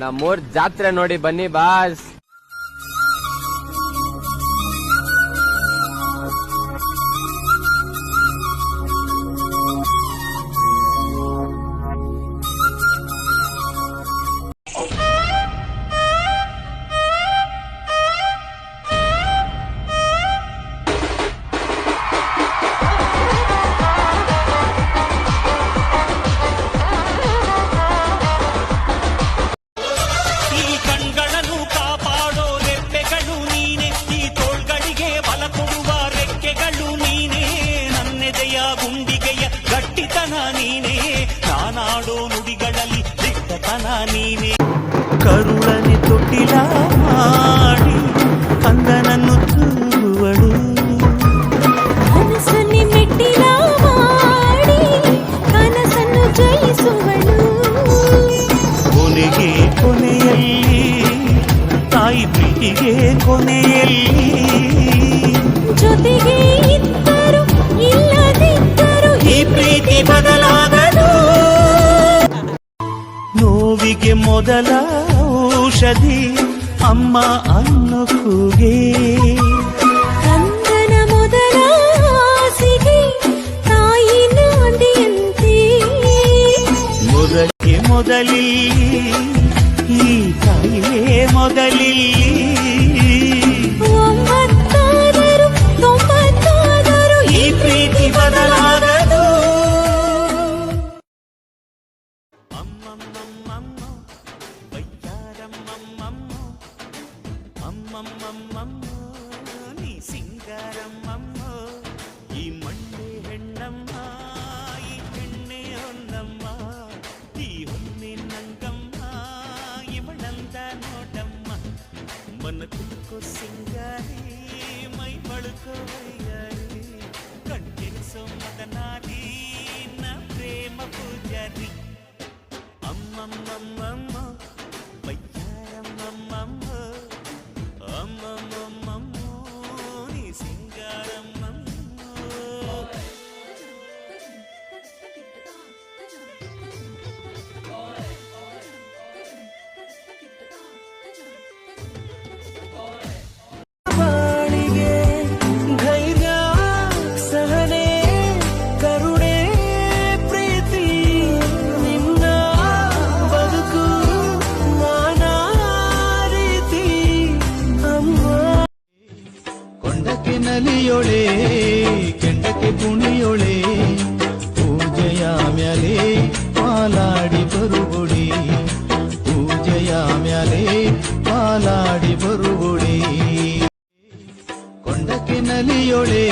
ನಮ್ಮೂರ್ ಜಾತ್ರೆ ನೋಡಿ ಬನ್ನಿ ಬಾಸ್. ಗುಂಡಿಗೆಯ ಗಟ್ಟಿತನ ನೀನೇ, ನಾನಾಡೋ ನುಡಿಗಳಲ್ಲಿ ದಿಟ್ಟತನ ನೀನೇ. ಕರುಳನೆ ತೊಟ್ಟಿಲ ಮಾಡಿ ಕಂದನನ್ನು ತೂರುವಳು, ಮನಸ್ಸನ್ನೇ ಮೆಟ್ಟಿಲ ಮಾಡಿ ಕನಸನ್ನು ಜಯಿಸುವಳು. ಕೊನೆಗೆ ಕೊನೆಯಲ್ಲಿ ತಾಯಿ ಪ್ರೀತಿಗೆ ಕೊನೆಯಲ್ಲಿ ಜೊತೆಗೆ ಇದ್ದರು ಇಲ್ಲದಿದ್ದರು ಈ ಪ್ರೀತಿ ಬದಲಾಗದು. ನೋವಿಗೆ ಮೊದಲ ಔಷಧಿ ಅಮ್ಮ ಅನ್ನೋ ಕೂಗೆ, ಕಂದನ ಮೊದಲ ಆಸೆಗೆ ತಾಯಿ ನಾಂದಿಯಂತೆ. ಮೊದಲಿಗೆ ಮೊದಲಿ ಈ ತಾಯಿಯೇ ಮೊದಲಿ. 9 90 ಈ ಪ್ರೀತಿ ಬದಲಾಗದು. ಅಮ್ಮಮ್ಮಮ್ಮಮ್ಮ ಬಯ್ಯಾರಮ್ಮಮ್ಮಮ್ಮ, ಅಮ್ಮಮ್ಮಮ್ಮಮ್ಮ ನೀ ಸಿಂಗಾರಮ್ಮಮ್ಮ. ಈ ಮಣ್ಣೆ ಹೆಣ್ಣಮ್ಮ, ಈ ಹೆಣ್ಣೆ ಹೊನ್ನಮ್ಮ, ಈ ಹೊನ್ನಿನಂಗಮ್ಮ ಇವಳಂದ ನೋಡಮ್ಮ. ಮನ ಕುಕ್ಕೋ ಸಿಂಗಾರಿ, ಮೈ ಬಳುಕೋ ವೈಯಾರಿ, ಕಣ್ಣಿರಿಸೋ ಮದನಾರಿ ನ ಪ್ರೇಮ ಪೂಜಾರಿ. ಅಮ್ಮಮ್ಮಮ್ಮಮ್ಮ ಬಯ್ಯಾರಮ್ಮಮ್ಮಮ್ಮ, ಅಮ್ಮಮ್ಮಮ್ಮಮ್ಮ ನೀ ಸಿಂಗಾರಮ್ಮಮ್ಮ. ಬಾಳಿಗೆ ಧೈರ್ಯ ಸಹನೆ ಕರುಣೆ ಪ್ರೀತಿ ನಿನ್ನ ಬದುಕು ನಾನಾ ರೀತಿ. ಅಮ್ಮ ಕೊಂಡಕ್ಕೆ ನಲಿಯೊಳೆ ಕೆಂಡಕ್ಕೆ ಕುಣಿಯೊಳೆ, ಪೂಜೆಯ ಮ್ಯಾಲೆ ಪಾಲಾಡಿ ಬರುವುಡಿ, ಪೂಜೆಯ ಮ್ಯಾಲೆ ಪಾಲಾಡಿ ಬರುವುಡಿ. ಕೊಂಡಕ್ಕೆ ನಲಿಯೊಳೆ